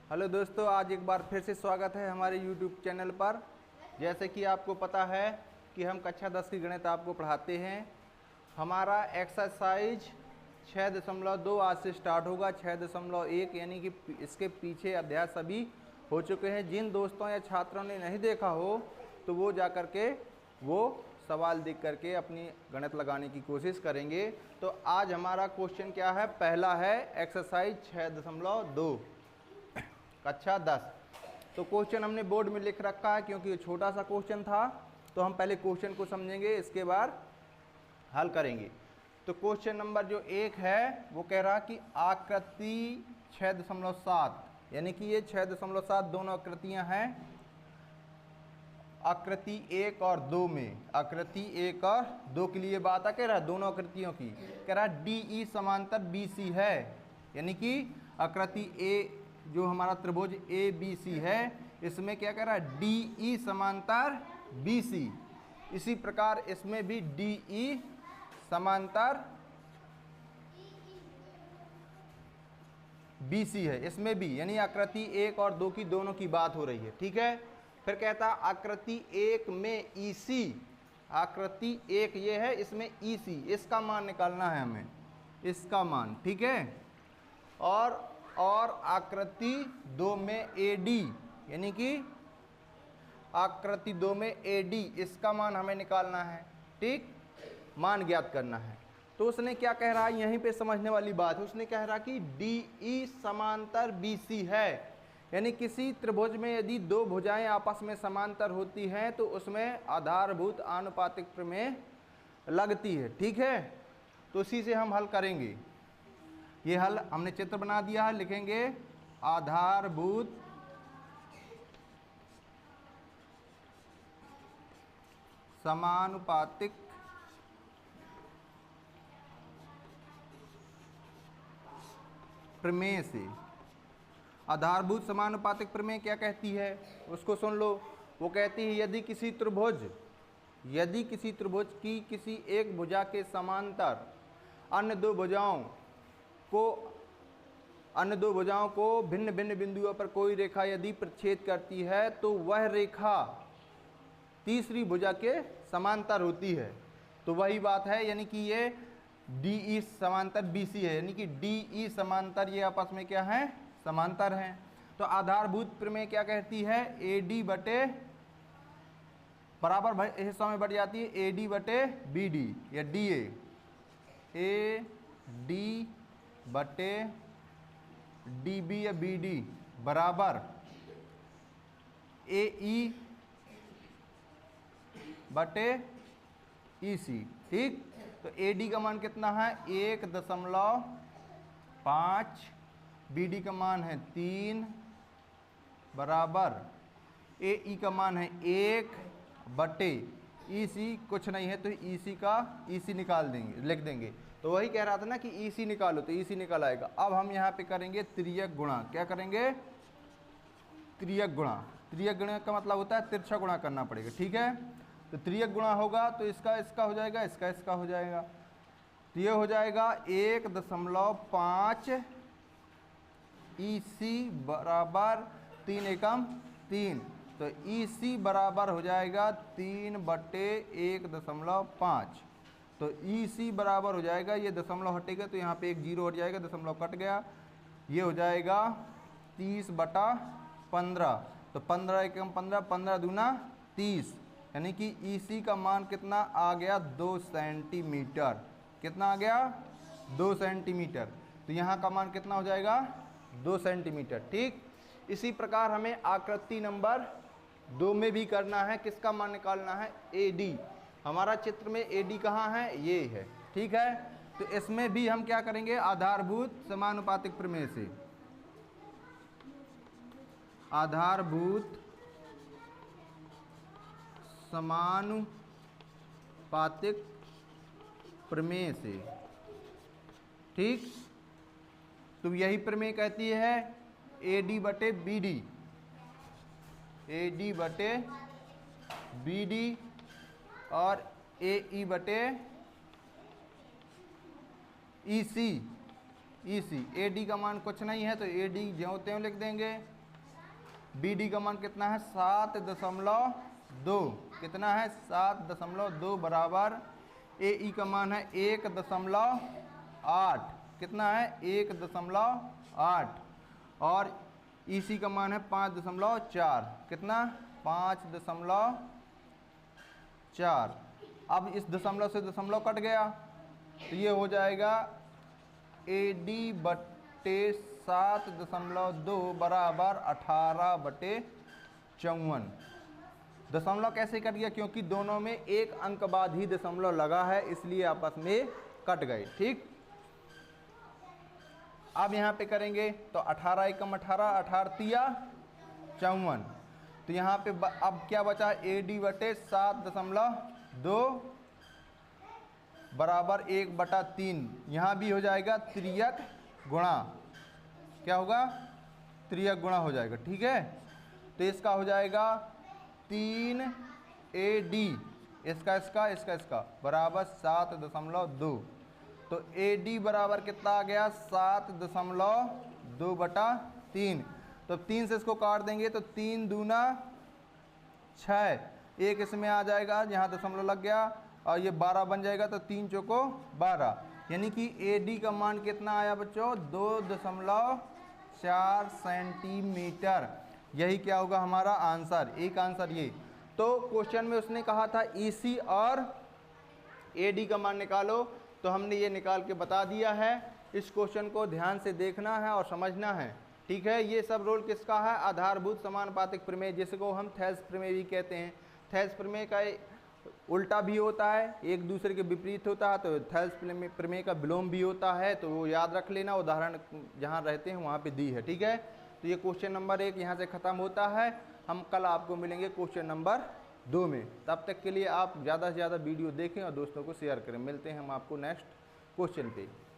Hello दोस्तों, आज एक बार फिर से स्वागत है हमारे यूट्यूब चैनल पर। जैसे कि आपको पता है कि हम कक्षा 10 की गणित आपको पढ़ाते हैं। हमारा एक्सरसाइज 6.2 आज से स्टार्ट होगा। 6.1 यानी कि इसके पीछे अध्याय सभी हो चुके हैं। जिन दोस्तों या छात्रों ने नहीं देखा हो तो वो जा कर के वो सवाल देख करके अपनी गणित लगाने की कोशिश करेंगे। तो आज हमारा क्वेश्चन क्या है? पहला है एक्सरसाइज 6.2 कक्षा 10। तो क्वेश्चन हमने बोर्ड में लिख रखा है क्योंकि ये छोटा सा क्वेश्चन था। तो हम पहले क्वेश्चन को समझेंगे, इसके बाद हल करेंगे। तो क्वेश्चन नंबर जो 1 है वो कह रहा कि आकृति 6.7 यानी कि ये 6.7 दोनों आकृतियां हैं। आकृति 1 और 2 में, आकृति 1 और 2 के लिए बात कह रहा है दोनों आकृतियों की। कह रहा है DE समांतर BC है, यानी कि आकृति ए जो हमारा त्रिभुज ABC है इसमें क्या कह रहा है DE समांतर BC। इसी प्रकार इसमें भी DE समांतर BC है, इसमें भी, यानी आकृति 1 और 2 की दोनों की बात हो रही है। ठीक है। फिर कहता आकृति 1 में EC, आकृति 1 ये है, इसमें EC, इसका मान निकालना है हमें, इसका मान। ठीक है। और आकृति 2 में AD, यानी कि आकृति 2 में AD, इसका मान हमें निकालना है। ठीक, मान ज्ञात करना है। तो उसने क्या कह रहा है, यहीं पे समझने वाली बात है। उसने कह रहा कि DE समांतर BC है, यानी किसी त्रिभुज में यदि दो भुजाएं आपस में समांतर होती हैं तो उसमें आधारभूत आनुपातिक प्रमेय लगती है। ठीक है। तो इसी से हम हल करेंगे। ये हल हमने चित्र बना दिया है, लिखेंगे आधारभूत समानुपातिक प्रमेय से। आधारभूत समानुपातिक प्रमेय क्या कहती है उसको सुन लो। वो कहती है यदि किसी त्रिभुज की किसी एक भुजा के समांतर अन्य दो भुजाओं को भिन्न भिन्न बिंदुओं पर कोई रेखा यदि प्रच्छेद करती है तो वह रेखा तीसरी भुजा के समांतर होती है। तो वही बात है, यानी कि ये DE समांतर BC है, यानी कि DE समांतर ये आपस में क्या है, समांतर हैं। तो आधारभूत प्रमेय क्या कहती है, AD बटे बराबर हिस्सों में बढ़ जाती है AD बटे BD या DA, AD बटे DB या BD बराबर AE बटे EC। ठीक। तो AD का मान कितना है 1.5, BD का मान है 3 बराबर AE का मान है 1 बटे EC कुछ नहीं है तो EC का EC निकाल देंगे, लिख देंगे। तो वही कह रहा था ना कि EC निकालो, तो EC निकाल आएगा। अब हम यहाँ पे करेंगे तिर्यक गुणा। क्या करेंगे? तिर्यक गुणा। तिर्यक गुणा का मतलब होता है तिरछा गुणा करना पड़ेगा। ठीक है। तो तिर्यक गुणा होगा तो इसका हो जाएगा, इसका हो जाएगा। तो ये हो जाएगा 1.5 EC बराबर 3 एकम 3। तो EC बराबर हो जाएगा 3 बटे 1.5। तो EC बराबर हो जाएगा, ये दशमलव हटेगा तो यहाँ पे एक 0 हट जाएगा, दशमलव कट गया। ये हो जाएगा 30/15। तो 15 एकम 15, 15 दूना 30, यानी कि EC का मान कितना आ गया 2 सेंटीमीटर। कितना आ गया 2 सेंटीमीटर। तो यहाँ का मान कितना हो जाएगा 2 सेंटीमीटर। ठीक। इसी प्रकार हमें आकृति नंबर 2 में भी करना है। किसका मान निकालना है? AD। हमारा चित्र में AD कहाँ है? ये है। ठीक है। तो इसमें भी हम क्या करेंगे, आधारभूत समानुपातिक प्रमेय से। आधारभूत समानुपातिक प्रमेय से। ठीक। तो यही प्रमेय कहती है AD बटे BD, AD बटे BD और AE बटे EC। AD का मान कुछ नहीं है तो AD ज्यों त्यों लिख देंगे। बी डी का मान कितना है 7.2, कितना है 7.2 बराबर ए ई का मान है 1.8, कितना है 1.8 और ई सी का मान है 5.4, कितना 5.4। अब इस दशमलव से दशमलव कट गया तो ये हो जाएगा ए डी बटे 7.2 बराबर 18/54। दशमलव कैसे कट गया? क्योंकि दोनों में एक अंक बाद ही दशमलव लगा है, इसलिए आपस में कट गए। ठीक, अब यहाँ पे करेंगे तो 18 एकम 18, 18 तिया 54। तो यहाँ पे अब क्या बचा? ए डी बटे 7.2 बराबर 1/3। यहाँ भी हो जाएगा त्रियक गुणा, क्या होगा? त्रियक गुणा हो जाएगा। ठीक है, तो इसका हो जाएगा 3 ए डी, इसका बराबर 7.2। तो ए डी बराबर कितना आ गया? 7.2/3। तो 3 से इसको काट देंगे तो 3 दूना 6, एक इसमें आ जाएगा, यहाँ दशमलव लग गया और ये 12 बन जाएगा, तो 3 चौको 12, यानी कि ए डी का मान कितना आया बच्चों? 2.4 सेंटीमीटर। यही क्या होगा हमारा आंसर? एक आंसर ये। तो क्वेश्चन में उसने कहा था ईसी और एडी का मान निकालो, तो हमने ये निकाल के बता दिया है। इस क्वेश्चन को ध्यान से देखना है और समझना है। ठीक है, ये सब रोल किसका है? आधारभूत समानुपातिक प्रमेय, जिसको हम थेल्स प्रमेय भी कहते हैं। थेल्स प्रमेय का उल्टा भी होता है, एक दूसरे के विपरीत होता है, तो थेल्स प्रमेय का विलोम भी होता है। तो वो याद रख लेना, उदाहरण जहाँ रहते हैं वहाँ पे दी है। ठीक है, तो ये क्वेश्चन नंबर 1 यहाँ से ख़त्म होता है। हम कल आपको मिलेंगे क्वेश्चन नंबर 2 में। तब तक के लिए आप ज़्यादा से ज़्यादा वीडियो देखें और दोस्तों को शेयर करें। मिलते हैं हम आपको नेक्स्ट क्वेश्चन पे।